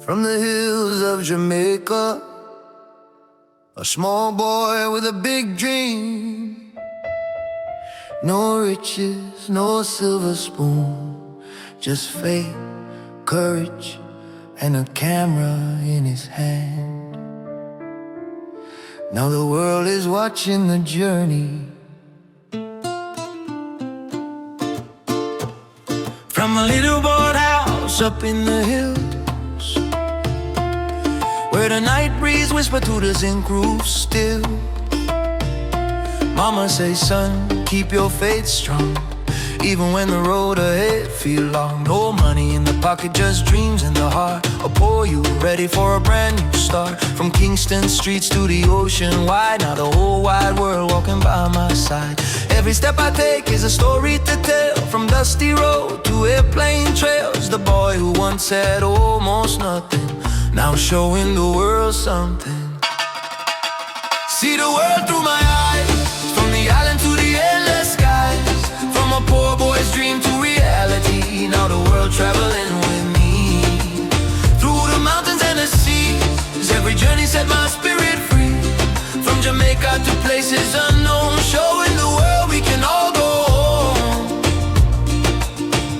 From the hills of Jamaica, a small boy with a big dream. No riches, no silver spoon, just faith, courage, and a camera in his hand. Now the world is watching the journey. From a little boathouse up in the hills, where the night breeze whisper to the zinc roof still. Mama says, son, keep your faith strong, even when the road ahead feel long. No money in the pocket, just dreams in the heart. A poor you ready for a brand new start. From Kingston streets to the ocean wide, now the whole wide world walking by my side. Every step I take is a story to tell, from dusty road to airplane trails. The boy who once had almost nothing, now showing the world something. See the world through my eyes, from the island to the endless skies. From a poor boy's dream to reality, now the world traveling with me. Through the mountains and the seas, every journey set my spirit free. From Jamaica to places unknown, showing the world we can all go home.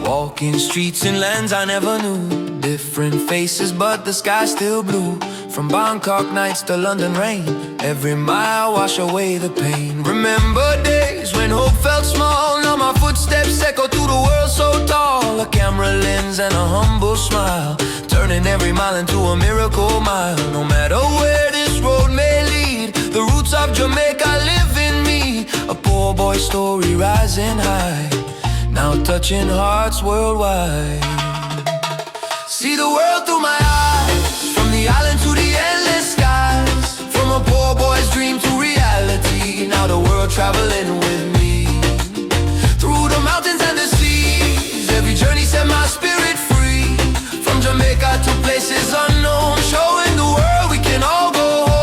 Walking streets and lands I never knew, different faces but the sky still blue. From Bangkok nights to London rain, every mile wash away the pain. Remember days when hope felt small, now my footsteps echo through the world so tall. A camera lens and a humble smile, turning every mile into a miracle mile. No matter where this road may lead, the roots of Jamaica live in me. A poor boy story rising high, now touching hearts worldwide. See the world through my eyes, from the island to the endless skies. From a poor boy's dream to reality, now the world traveling with me. Through the mountains and the seas, every journey set my spirit free. From Jamaica to places unknown, showing the world we can all go home.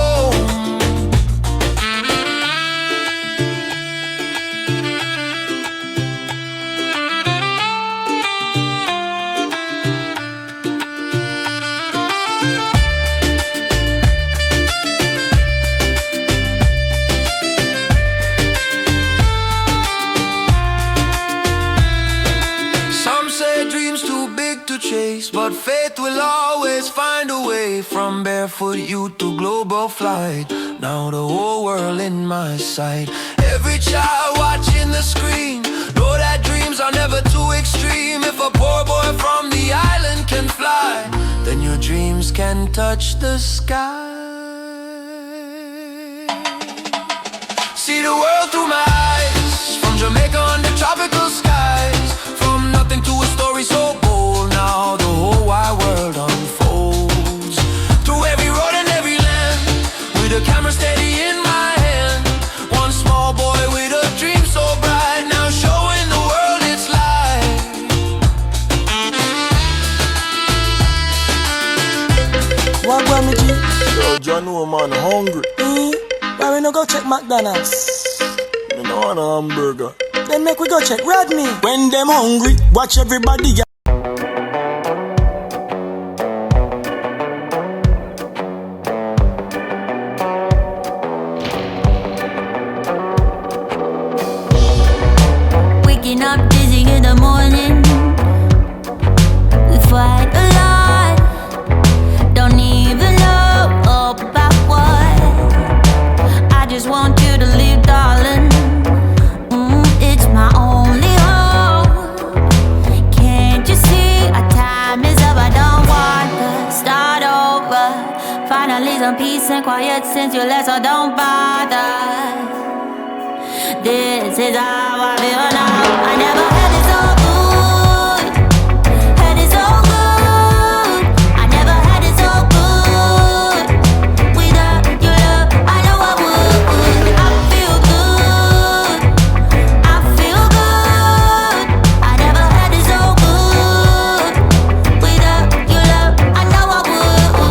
But faith will always find a way. From barefoot youth to global flight, now the whole world in my sight. Every child watching the screen, know that dreams are never too extreme. If a poor boy from the island can fly, then your dreams can touch the sky. See the world through my eyes, from Jamaica under tropical skies. From nothing to a story so bold, now the whole wide world unfolds. Through every road and every land, with a camera steady in my hand. One small boy with a dream so bright, now showing the world its light. What want me to? Yo, John, no man, hungry. Why we no go check McDonald's? Me no want a hamburger. Then make we go check Rodney. When them hungry, watch everybody. Waking up dizzy in the morning, we fight a lot, don't even know about what. I just want you to leave, darling. It's my only hope. Can't you see our time is up? I don't want to start over. Finally some peace and quiet since you left, so don't bother. This is how I feel now. I never had it so good. Had it so good. I never had it so good. Without your love, I know I would. I feel good. I feel good. I never had it so good. Without your love, I know I would.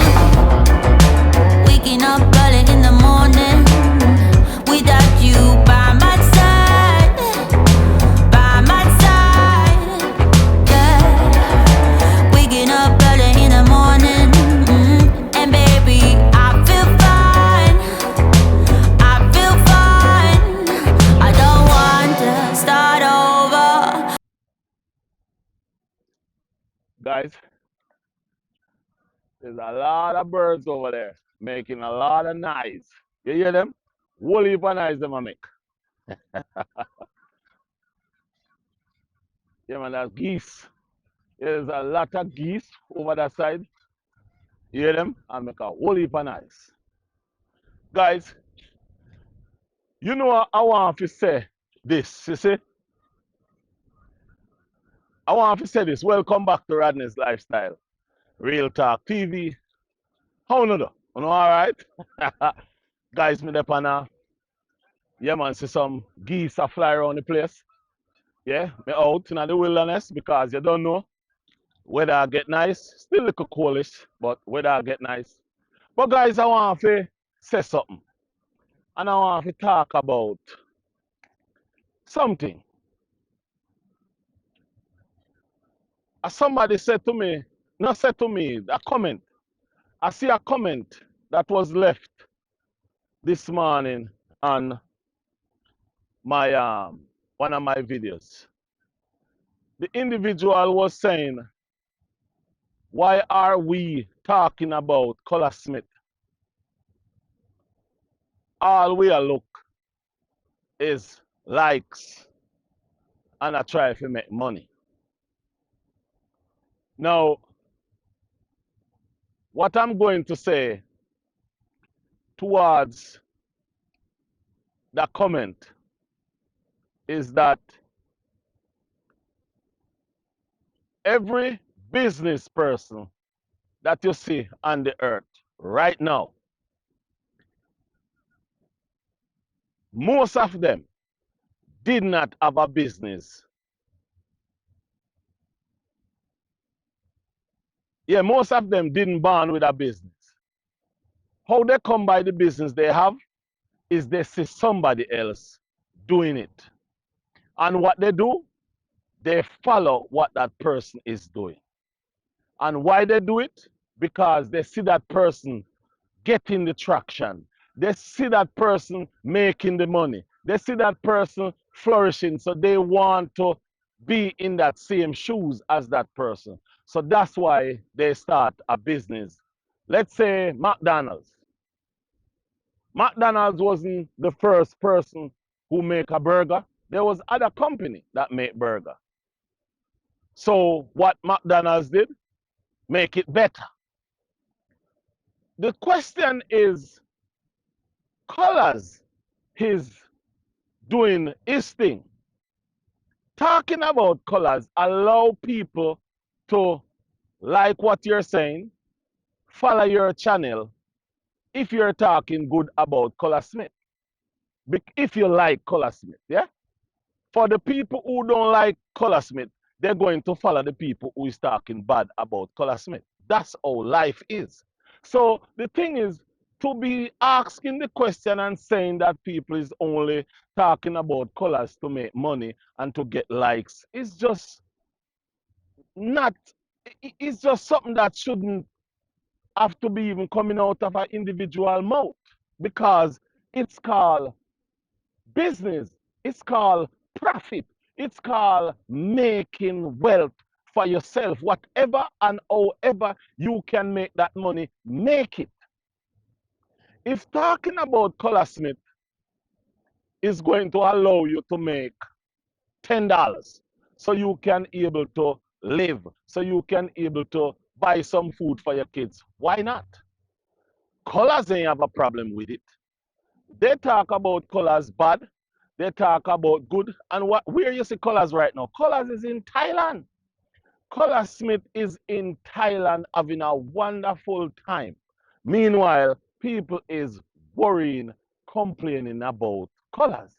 Waking up early in the morning, without you by my side, by my side. Guys, there's a lot of birds over there making a lot of noise. You hear them? Whole heap of noise them a make. Yeah, man, that's geese. There's a lot of geese over that side. You hear them? I make a whole heap of noise. Guys, you know what I want to say this, you see? I want to say this. Welcome back to Rodney's Lifestyle. Real Talk TV. How you do? You know alright? Guys, me up on yeah man, see some geese a fly around the place. Yeah, me out in the wilderness because you don't know weather I get nice. Still little coolish, but weather I get nice. But guys, I want to say something. And I want to talk about something. Somebody said to me, not said to me, a comment. I see a comment that was left this morning on my one of my videos. The individual was saying, why are we talking about Colaz Smith? All we look is likes and I try to make money. Now, what I'm going to say towards that comment is that every business person that you see on the earth right now, most of them did not have a business. Yeah, most of them didn't born with a business. How they come by the business they have is they see somebody else doing it. And what they do, they follow what that person is doing. And why they do it? Because they see that person getting the traction. They see that person making the money. They see that person flourishing. So they want to be in that same shoes as that person. So that's why they start a business. Let's say McDonald's. McDonald's wasn't the first person who make a burger. There was other company that make burger. So what McDonald's did, make it better. The question is, Colaz is doing his thing. Talking about Colaz, allow people to like what you're saying, follow your channel if you're talking good about Colaz Smith. If you like Colaz Smith, yeah? For the people who don't like Colaz Smith, they're going to follow the people who is talking bad about Colaz Smith. That's how life is. So the thing is, to be asking the question and saying that people is only talking about Colaz to make money and to get likes is just not, it's just something that shouldn't have to be even coming out of an individual mouth, because it's called business, it's called profit, it's called making wealth for yourself. Whatever and however you can make that money, make it. If talking about Colaz Smith is going to allow you to make $10 so you can able to live, so you can able to buy some food for your kids, why not? Colaz ain't have a problem with it. They talk about Colaz bad, they talk about good, and where you see Colaz right now? Colaz is in Thailand. Colaz Smith is in Thailand having a wonderful time. Meanwhile, people is worrying, complaining about Colaz.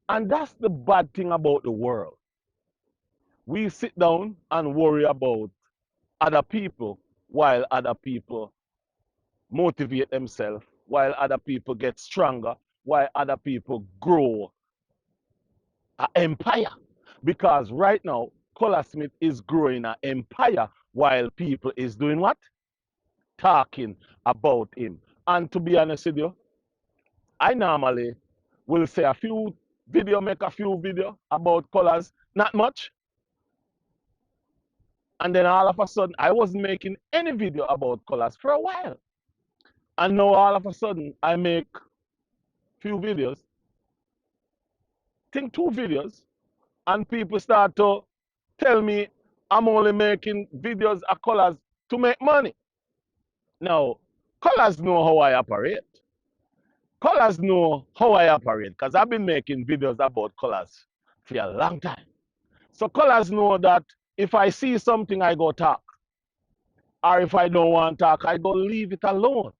And that's the bad thing about the world. We sit down and worry about other people while other people motivate themselves, while other people get stronger, while other people grow an empire. Because right now, Colaz Smith is growing an empire while people is doing what? Talking about him. And to be honest with you, I normally will say make a few video about Colaz, not much. And then all of a sudden, I wasn't making any video about colors for a while. And now all of a sudden, I make few videos, think 2 videos, and people start to tell me I'm only making videos of colors to make money. Now, colors know how I operate. Colors know how I operate because I've been making videos about colors for a long time. So colors know that if I see something, I go talk. Or if I don't want to talk, I go leave it alone.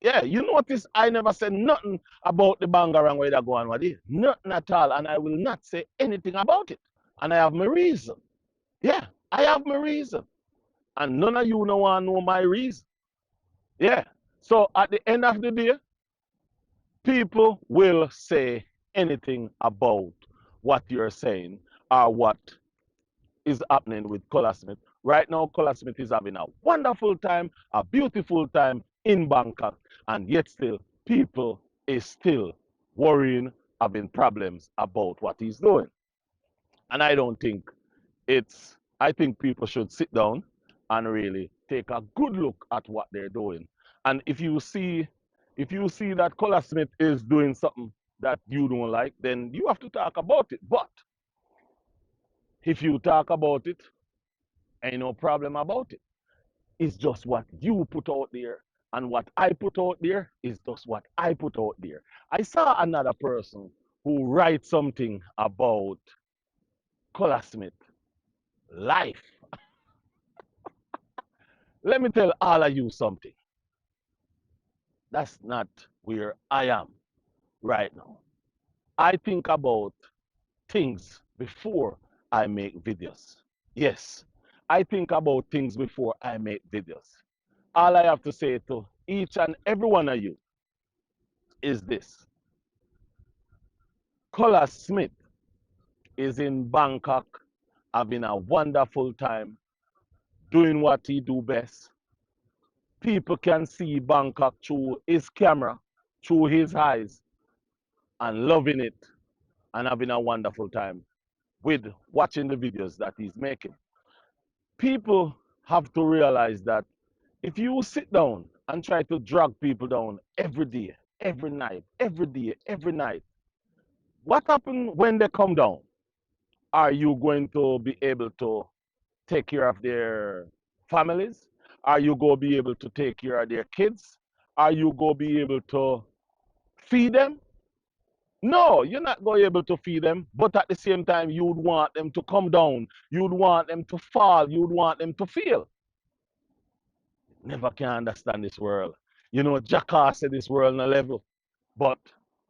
Yeah, you notice I never said nothing about the bangarang where they go on with it. Nothing at all. And I will not say anything about it. And I have my reason. Yeah, I have my reason. And none of you don't want to know my reason. Yeah. So at the end of the day, people will say anything about what you're saying or what is happening with Colaz Smith. Right now, Colaz Smith is having a wonderful time, a beautiful time in Bangkok, and yet still, people is still worrying, having problems about what he's doing. And I don't think I think people should sit down and really take a good look at what they're doing. And if you see that Colaz Smith is doing something that you don't like, then you have to talk about it. But if you talk about it, ain't no problem about it. It's just what you put out there. And what I put out there is just what I put out there. I saw another person who writes something about Colaz Smith life. Let me tell all of you something. That's not where I am right now. I think about things before I make videos. Yes, I think about things before I make videos. All I have to say to each and every one of you is this. Colaz Smith is in Bangkok having a wonderful time doing what he do best. People can see Bangkok through his camera, through his eyes, and loving it and having a wonderful time with watching the videos that he's making. People have to realize that if you sit down and try to drag people down every day, every night, every day, every night, what happens when they come down? Are you going to be able to take care of their families? Are you going to be able to take care of their kids? Are you going to be able to feed them? No, you're not going to be able to feed them, but at the same time, you'd want them to come down. You'd want them to fall. You'd want them to fail. Never can understand this world. You know, Jackass said this world on a level, but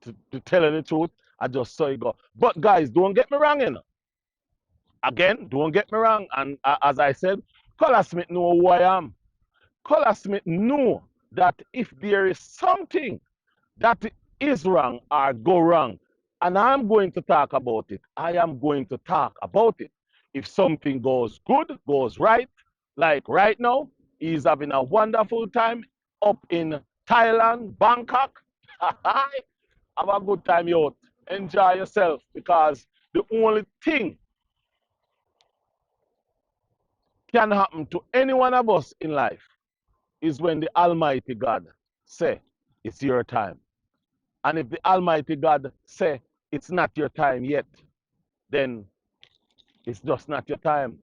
to tell you the truth, I just saw it go. But guys, don't get me wrong, you know. Again, don't get me wrong. And as I said, Colaz Smith know who I am. Colaz Smith know that if there is something that is wrong or go wrong, and I'm going to talk about it, I am going to talk about it. If something goes good, goes right, like right now, he's having a wonderful time up in Thailand, Bangkok. Have a good time, youth. Enjoy yourself, because the only thing can happen to any one of us in life is when the Almighty God say it's your time. And if the Almighty God say it's not your time yet, then it's just not your time.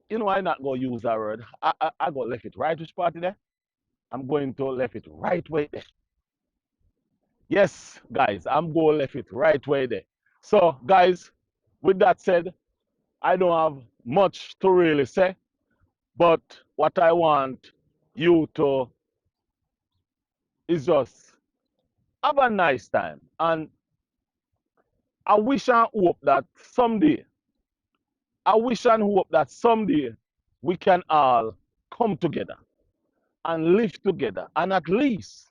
You know, I'm not going to use that word. I go left it right. Which party there? I'm going to left it right way there. Yes, guys, I'm going left it right way there. So, guys, with that said, I don't have much to really say, but what I want you to is just have a nice time. And I wish and hope that someday, I wish and hope that someday we can all come together and live together and at least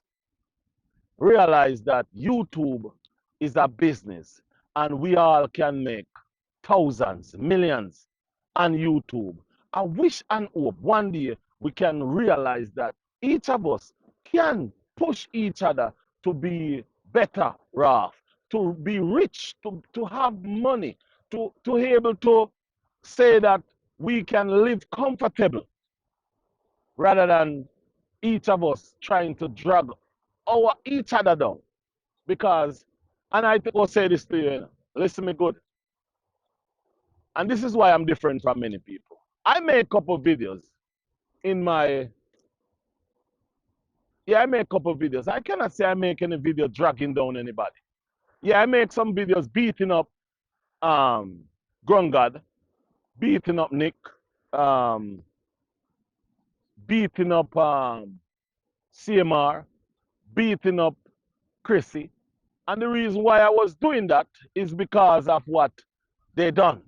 realize that YouTube is a business and we all can make thousands, millions on YouTube. I wish and hope one day we can realize that each of us can push each other to be better off, to be rich, to have money, to be able to say that we can live comfortable rather than each of us trying to drag each other down. Because, and I will say this to you, listen me good. And this is why I'm different from many people. I make a couple videos in my, I make a couple videos. I cannot say I make any video dragging down anybody. Yeah, I make some videos beating up Grungad, beating up Nick, um, beating up CMR, beating up Chrissy. And the reason why I was doing that is because of what they done.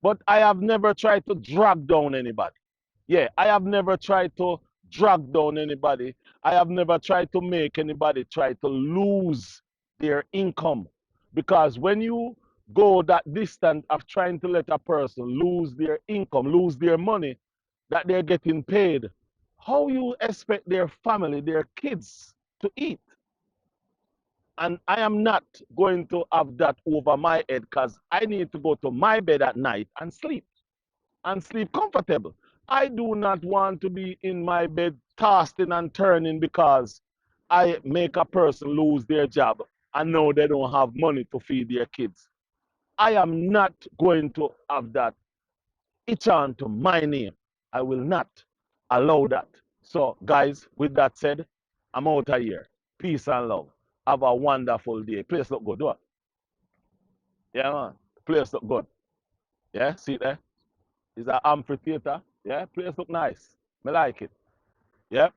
But I have never tried to drag down anybody. Yeah, I have never tried to drag down anybody. I have never tried to make anybody try to lose their income. Because when you go that distance of trying to let a person lose their income, lose their money that they're getting paid, how you expect their family, their kids to eat? And I am not going to have that over my head because I need to go to my bed at night and sleep comfortable. I do not want to be in my bed tossing and turning because I make a person lose their job and know they don't have money to feed their kids. I am not going to have that itch on to my name. I will not allow that. So, guys, with that said, I'm out of here. Peace and love. Have a wonderful day. Place look good, what? Yeah, man. Place look good. Yeah, see there? It's an amphitheater. Yeah, place look nice. Me like it. Yep.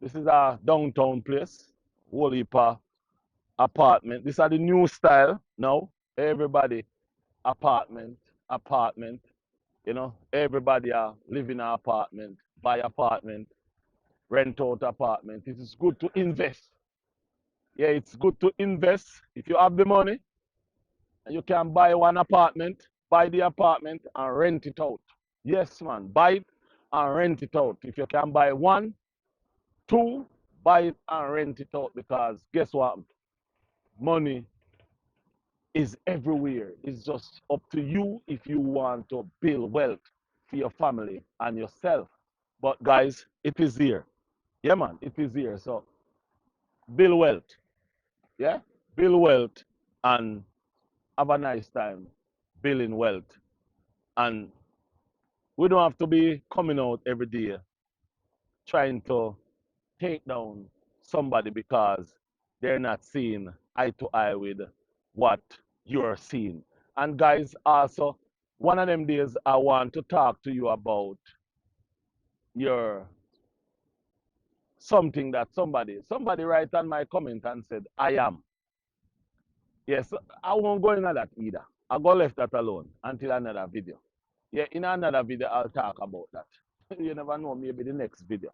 This is a downtown place. Whole heap of apartment. This are the new style now. Everybody apartment, apartment. You know, everybody are live in an apartment, buy apartment, rent out apartment. It is good to invest. Yeah, it's good to invest. If you have the money and you can buy one apartment, buy the apartment and rent it out. Yes, man, buy it and rent it out. If you can buy one, two, buy it and rent it out because guess what? Money is everywhere. It's just up to you if you want to build wealth for your family and yourself. But guys, it is here. Yeah, man, it is here. So build wealth. Yeah, build wealth and have a nice time building wealth. And we don't have to be coming out every day trying to take down somebody because they're not seeing eye to eye with what you're seeing. And guys, also, one of them days I want to talk to you about your something that somebody write on my comment and said, I am. Yes, I won't go into that either. I'll go left that alone until another video. Yeah, in another video I'll talk about that. You never know, maybe the next video.